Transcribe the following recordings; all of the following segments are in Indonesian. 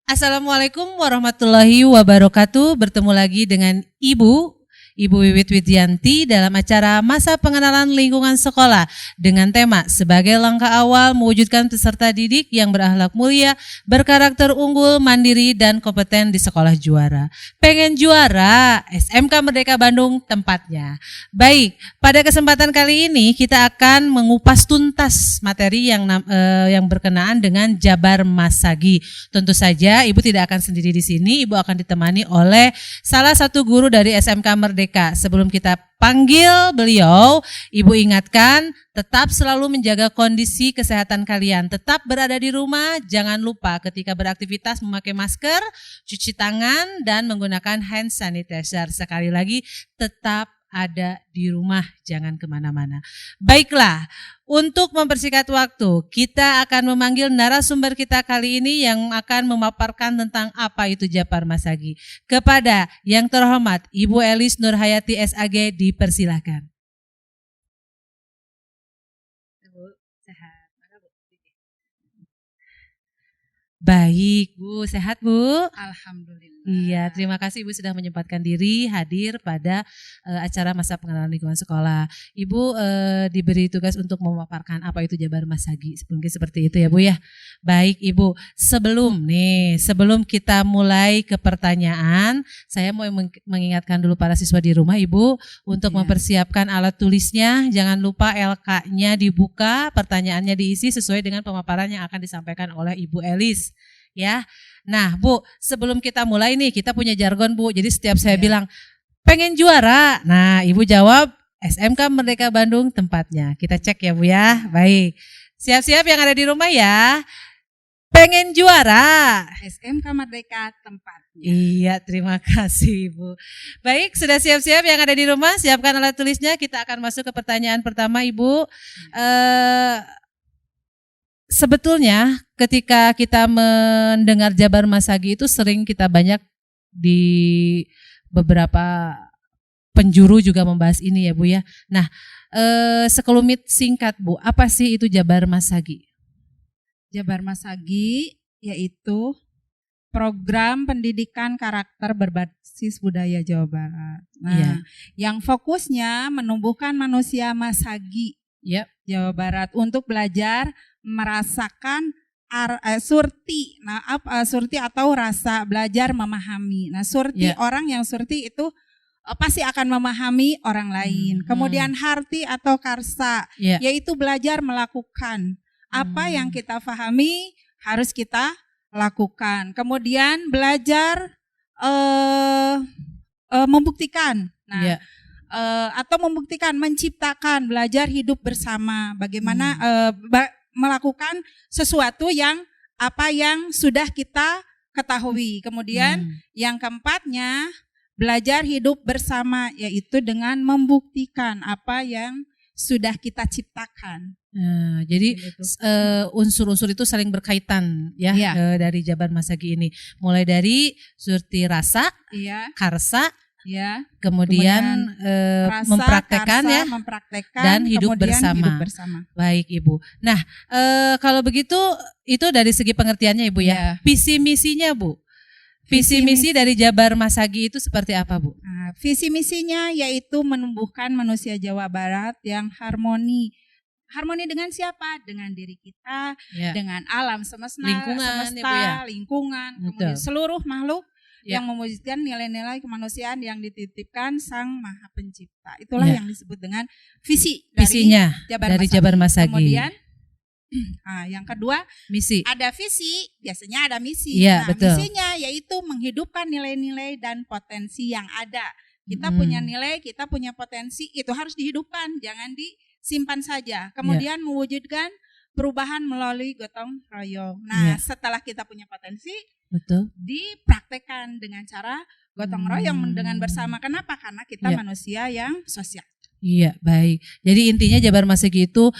Assalamualaikum warahmatullahi wabarakatuh. Bertemu lagi dengan Ibu Wiwit Widianti dalam acara Masa Pengenalan Lingkungan Sekolah dengan tema sebagai langkah awal mewujudkan peserta didik yang berakhlak mulia, berkarakter unggul, mandiri, dan kompeten di sekolah juara. Pengen juara? SMK Merdeka Bandung tempatnya. Baik, pada kesempatan kali ini kita akan mengupas tuntas materi yang berkenaan dengan Jabar Masagi. Tentu saja Ibu tidak akan sendiri di sini, Ibu akan ditemani oleh salah satu guru dari SMK Merdeka. Sebelum kita panggil beliau, Ibu ingatkan tetap selalu menjaga kondisi kesehatan kalian. Tetap berada di rumah, jangan lupa ketika beraktivitas memakai masker, cuci tangan, dan menggunakan hand sanitizer. Sekali lagi, tetap ada di rumah, jangan kemana-mana. Baiklah, untuk mempersingkat waktu, kita akan memanggil narasumber kita kali ini yang akan memaparkan tentang apa itu Jabar Masagi. Kepada yang terhormat Ibu Elis Nurhayati SAG, dipersilahkan. Baik, Bu. Sehat, Bu? Alhamdulillah. Iya, terima kasih Ibu sudah menyempatkan diri hadir pada acara Masa Pengenalan Lingkungan Sekolah. Ibu diberi tugas untuk memaparkan apa itu Jabar Masagi. Mungkin seperti itu ya, Bu ya. Baik, Ibu. Sebelum kita mulai ke pertanyaan, saya mau mengingatkan dulu para siswa di rumah, Ibu, untuk mempersiapkan alat tulisnya. Jangan lupa LK-nya dibuka, pertanyaannya diisi sesuai dengan pemaparan yang akan disampaikan oleh Ibu Elis. Ya, nah Bu, sebelum kita mulai nih, kita punya jargon Bu. Jadi setiap saya bilang pengen juara, nah Ibu jawab SMK Merdeka Bandung tempatnya. Kita cek ya Bu ya. Baik, siap-siap yang ada di rumah ya. Pengen juara, SMK Merdeka tempatnya. Iya, terima kasih Ibu. Baik, sudah siap-siap yang ada di rumah, siapkan alat tulisnya. Kita akan masuk ke pertanyaan pertama Ibu. Sebetulnya ketika kita mendengar Jabar Masagi itu sering kita banyak di beberapa penjuru juga membahas ini ya Bu ya. Nah, sekelumit singkat Bu, apa sih itu Jabar Masagi? Jabar Masagi yaitu program pendidikan karakter berbasis budaya Jawa Barat. Nah, yang fokusnya menumbuhkan manusia Masagi Jawa Barat untuk belajar merasakan surti. Nah, surti atau rasa belajar memahami. Nah, surti orang yang surti itu pasti akan memahami orang lain. Kemudian harti atau karsa, yaitu belajar melakukan. Apa yang kita pahami harus kita lakukan. Kemudian belajar membuktikan. Nah, atau membuktikan, menciptakan, belajar hidup bersama. Bagaimana melakukan sesuatu yang sudah kita ketahui. Kemudian yang keempatnya belajar hidup bersama, yaitu dengan membuktikan apa yang sudah kita ciptakan. Jadi unsur-unsur itu saling berkaitan ya, dari Jabar Masagi ini. Mulai dari surti rasa, karsa, kemudian rasa, mempraktekkan karsa, dan hidup bersama. Baik Ibu. Nah, kalau begitu itu dari segi pengertiannya Ibu ya. Visi misinya Bu. Visi misi dari Jabar Masagi itu seperti apa Bu? Nah, visi misinya yaitu menumbuhkan manusia Jawa Barat yang harmoni. Harmoni dengan siapa? Dengan diri kita, dengan alam semesta, lingkungan, kemudian seluruh makhluk yang mewujudkan nilai-nilai kemanusiaan yang dititipkan Sang Maha Pencipta. Itulah yang disebut dengan visinya dari Jabar Masagi. Kemudian yang kedua, misi. Ada visi, biasanya ada misi. Betul. Misinya yaitu menghidupkan nilai-nilai dan potensi yang ada. Kita punya nilai, kita punya potensi, itu harus dihidupkan, jangan disimpan saja. Kemudian mewujudkan perubahan melalui gotong royong. Nah, setelah kita punya potensi, dipraktekkan dengan cara gotong royong dengan bersama. Kenapa? Karena kita manusia yang sosial. Iya, baik. Jadi intinya Jabar Masagi itu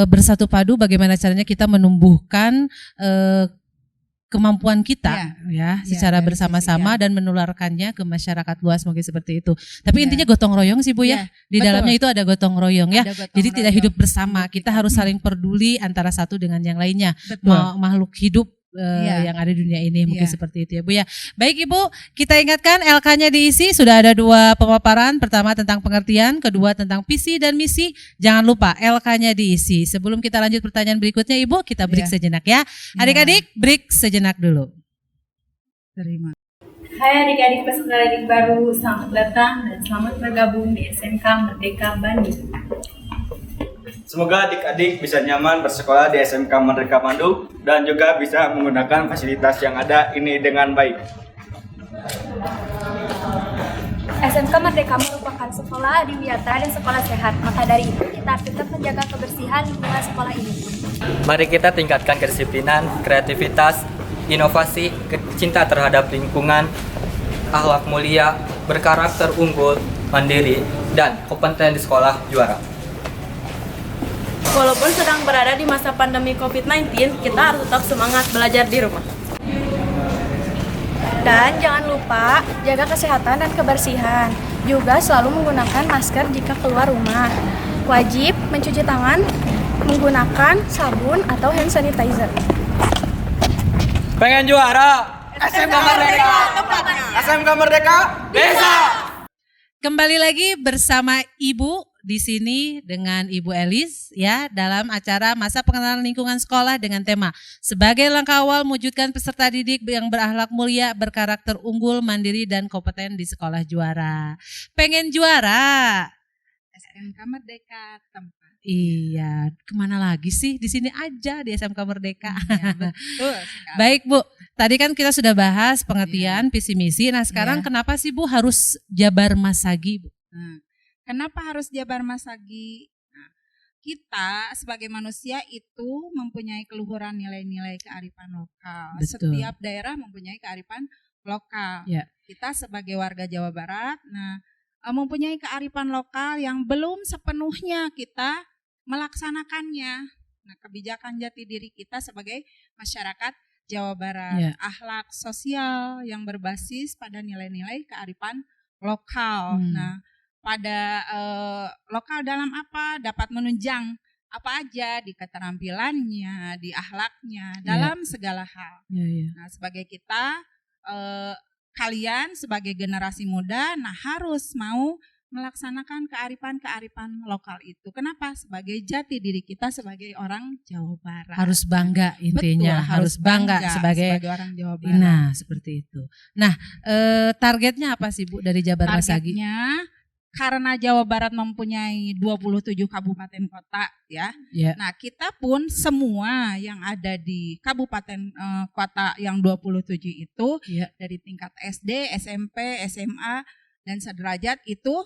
bersatu padu bagaimana caranya kita menumbuhkan kemampuan kita secara bersama-sama dan menularkannya ke masyarakat luas, mungkin seperti itu. Tapi intinya gotong royong sih Bu ya. Di dalamnya itu ada gotong royong ya. Jadi tidak hidup bersama, kita harus saling peduli antara satu dengan yang lainnya. Makhluk hidup yang ada di dunia ini, mungkin Iya. seperti itu ya Bu ya. Baik Ibu, kita ingatkan LK-nya diisi, sudah ada 2 pemaparan, pertama tentang pengertian, kedua tentang visi dan misi. Jangan lupa LK-nya diisi. Sebelum kita lanjut pertanyaan berikutnya Ibu, kita break Iya. sejenak ya. Adik-adik, break sejenak dulu. Terima. Hai adik-adik peserta didik baru, selamat datang dan selamat bergabung di SMK Merdeka Bandung. Semoga adik-adik bisa nyaman bersekolah di SMK Merdeka Bandung dan juga bisa menggunakan fasilitas yang ada ini dengan baik. SMK Merdeka merupakan sekolah adiwiyata dan sekolah sehat. Maka dari itu kita tetap menjaga kebersihan lingkungan sekolah ini. Mari kita tingkatkan kedisiplinan, kreativitas, inovasi, cinta terhadap lingkungan, akhlak mulia, berkarakter unggul, mandiri, dan kompeten di sekolah juara. Walaupun sedang berada di masa pandemi COVID-19, kita harus tetap semangat belajar di rumah. Dan jangan lupa jaga kesehatan dan kebersihan. Juga selalu menggunakan masker jika keluar rumah. Wajib mencuci tangan menggunakan sabun atau hand sanitizer. Pengen juara? SMK Merdeka tempatnya. SMK Merdeka bisa. Kembali lagi bersama Ibu di sini dengan Ibu Elis ya dalam acara masa pengenalan lingkungan sekolah dengan tema sebagai langkah awal mewujudkan peserta didik yang berakhlak mulia, berkarakter unggul, mandiri dan kompeten di sekolah juara. Pengen juara? SMK Merdeka tempat. Iya, kemana lagi sih? Di sini aja di SMK Merdeka. Ya, betul sekali. Baik Bu, tadi kan kita sudah bahas pengertian visi misi. Nah sekarang Iya. kenapa sih Bu harus jabar masagi Bu? Nah, kenapa harus Jabar Masagi? Nah, kita sebagai manusia itu mempunyai keluhuran nilai-nilai kearifan lokal. Betul. Setiap daerah mempunyai kearifan lokal. Ya. Kita sebagai warga Jawa Barat, mempunyai kearifan lokal yang belum sepenuhnya kita melaksanakannya. Nah, kebijakan jati diri kita sebagai masyarakat Jawa Barat, Ya. akhlak sosial yang berbasis pada nilai-nilai kearifan lokal. Nah, pada lokal dalam apa dapat menunjang apa aja di keterampilannya, di akhlaknya, dalam segala hal. Ya, ya. Nah, sebagai kita, kalian sebagai generasi muda, nah harus mau melaksanakan kearifan-kearifan lokal itu. Kenapa? Sebagai jati diri kita sebagai orang Jawa Barat. Harus bangga intinya, Betul, harus bangga sebagai orang Jawa Barat. nah seperti itu. Nah targetnya apa sih Bu dari Jabar Masagi? Targetnya karena Jawa Barat mempunyai 27 kabupaten kota ya. Ya. Nah, kita pun semua yang ada di kabupaten kota yang 27 itu Ya. dari tingkat SD, SMP, SMA dan sederajat itu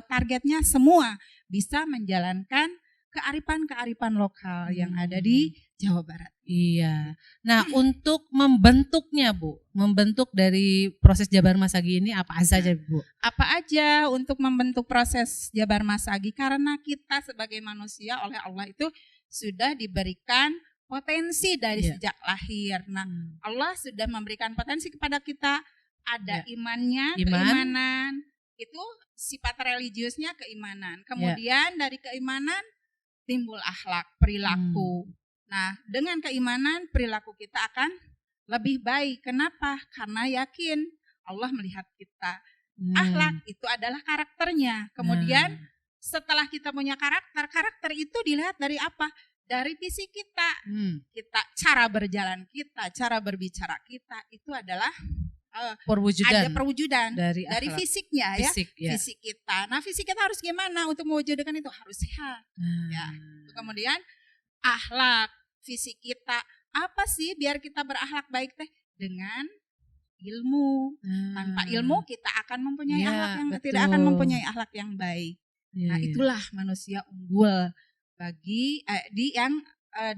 targetnya semua bisa menjalankan kearifan-kearifan lokal yang ada di Jawa Barat. Iya. Nah untuk membentuknya Bu, membentuk dari proses Jabar Masagi ini apa saja Bu? Apa aja untuk membentuk proses Jabar Masagi? Karena kita sebagai manusia oleh Allah itu sudah diberikan potensi dari Iya. sejak lahir. Nah, Allah sudah memberikan potensi kepada kita. Ada imannya, keimanan. Itu sifat religiusnya keimanan. Kemudian dari keimanan timbul akhlak, perilaku. Nah, dengan keimanan perilaku kita akan lebih baik. Kenapa? Karena yakin Allah melihat kita. Akhlak itu adalah karakternya. Kemudian setelah kita punya karakter itu dilihat dari apa? Dari fisik kita. Kita cara berjalan kita, cara berbicara kita itu adalah ada perwujudan dari fisiknya ya. Fisik kita. Nah, fisik kita harus gimana untuk mewujudkan itu? Harus sehat. Ya. Kemudian akhlak fisik kita apa sih biar kita berakhlak baik teh? Dengan ilmu. Tanpa ilmu kita akan mempunyai akhlak yang tidak akan mempunyai akhlak yang baik. Nah, itulah manusia unggul bagi yang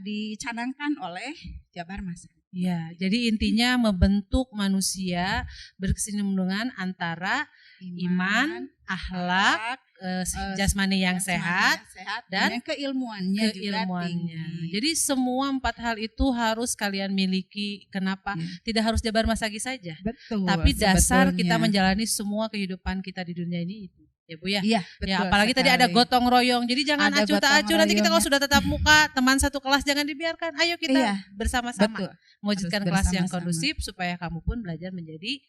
dicanangkan oleh Jabar Masagi. Ya, jadi intinya membentuk manusia berkesinambungan antara iman, akhlak, jasmani yang sehat dan keilmuannya juga keilmuannya. tinggi. Jadi semua 4 hal itu harus kalian miliki. Kenapa? Tidak harus Jabar Masagi saja. Betul. Tapi dasar sebetulnya. kita menjalani semua kehidupan kita di dunia ini itu. ya Bu ya. Iya, betul. Ya, apalagi tadi ada gotong royong. Jadi jangan Ada acuh tak gotong acuh. Nanti kita kalau royong, sudah tetap muka, teman satu kelas jangan dibiarkan. Ayo kita Iya, bersama-sama betul. mewujudkan Harus kelas yang bersama-sama. kondusif supaya kamu pun belajar menjadi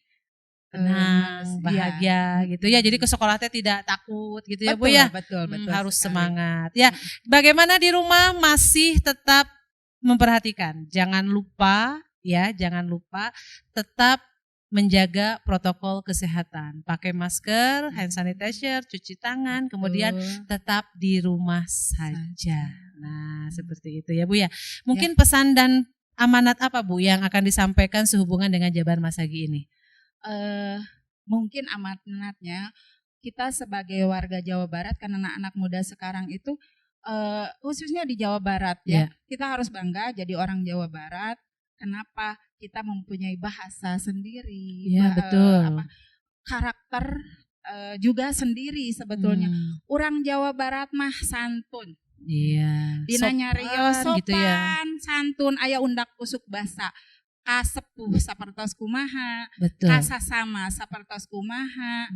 tenang, Iya. bahagia gitu ya. Jadi ke sekolah teh tidak takut gitu ya Bu Betul, ya. betul, betul Harus sekali. semangat. Ya, bagaimana di rumah masih tetap memperhatikan. Jangan lupa ya, jangan lupa tetap menjaga protokol kesehatan. Pakai masker, hand sanitizer, cuci tangan, kemudian Betul. tetap di rumah saja. Nah, seperti itu ya Bu ya. Mungkin pesan dan amanat apa Bu yang akan disampaikan sehubungan dengan Jabar Masagi ini? Mungkin amanatnya kita sebagai warga Jawa Barat, karena anak-anak muda sekarang itu khususnya di Jawa Barat ya, kita harus bangga jadi orang Jawa Barat. Kenapa? Kita mempunyai bahasa sendiri, Iya, betul. karakter juga sendiri sebetulnya. Orang Jawa Barat mah santun. Iya. Dina nyarios sopan, gitu ya. santun, aya undak usuk basa. Kasepuh sapertos kumaha, Betul. kasasama sapertos kumaha,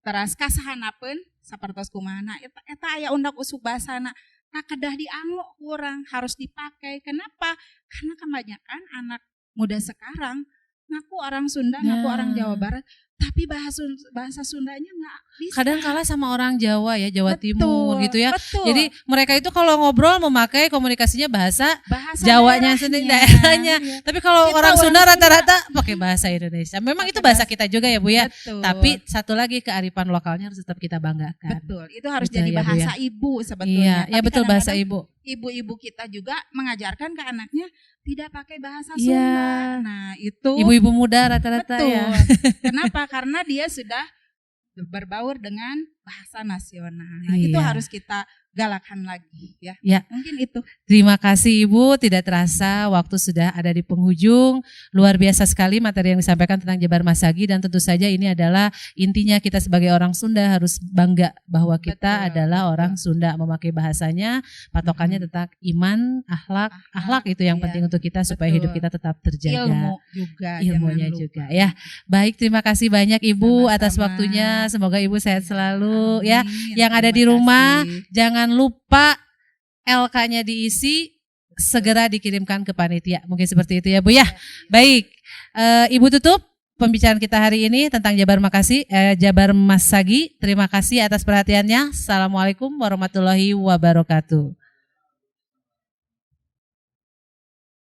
teras kasahanapeun sapertos kumaha. Nah, eta aya undak usuk basana. Nah, kedah diangu kurang harus dipakai. Kenapa? Karena kebanyakan anak muda sekarang ngaku orang Sunda, ngaku orang Jawa Barat, tapi bahasa Sundanya nggak bisa. Kadang kalah sama orang Jawa ya, Jawa Betul, Timur gitu ya. betul. Jadi mereka itu kalau ngobrol memakai komunikasinya bahasa Bahasa Jawanya sendiri, daerahnya. Iya. Tapi kalau Kita orang orang Sunda Sunda rata-rata pakai bahasa Indonesia. Memang Pakai itu bahasa bahasa- kita juga ya Bu ya. Betul. Tapi satu lagi kearifan lokalnya harus tetap kita banggakan. Betul, itu harus Betul jadi ya, Bu, bahasa ya. ibu Iya, sebetulnya. ya Tapi betul bahasa kadang-kadang ibu. ibu-ibu kita juga mengajarkan ke anaknya tidak pakai bahasa Iya. Sunda. Nah, itu Ibu-ibu muda rata-rata betul. ya. Kenapa? Karena dia sudah berbaur dengan bahasa nasional. Nah, itu Iya. harus kita galakan lagi ya. Ya. Mungkin itu. Terima kasih Ibu, tidak terasa waktu sudah ada di penghujung. Luar biasa sekali materi yang disampaikan tentang Jabar Masagi dan tentu saja ini adalah intinya kita sebagai orang Sunda harus bangga bahwa kita Betul, adalah betul. orang Sunda, memakai bahasanya, patokannya tentang iman, akhlak itu yang iya. penting untuk kita supaya Betul. hidup kita tetap terjaga. Ilmu juga. Ilmunya jangan lupa. juga ya. Baik, terima kasih banyak Ibu Sama-sama. atas waktunya. Semoga Ibu sehat selalu ya. Amin. Yang ada Terima di rumah kasih. jangan lupa LK-nya diisi, segera dikirimkan ke panitia. Mungkin seperti itu ya Bu ya. Baik, Ibu tutup pembicaraan kita hari ini tentang Jabar Masagi. Terima kasih atas perhatiannya. Assalamualaikum warahmatullahi wabarakatuh.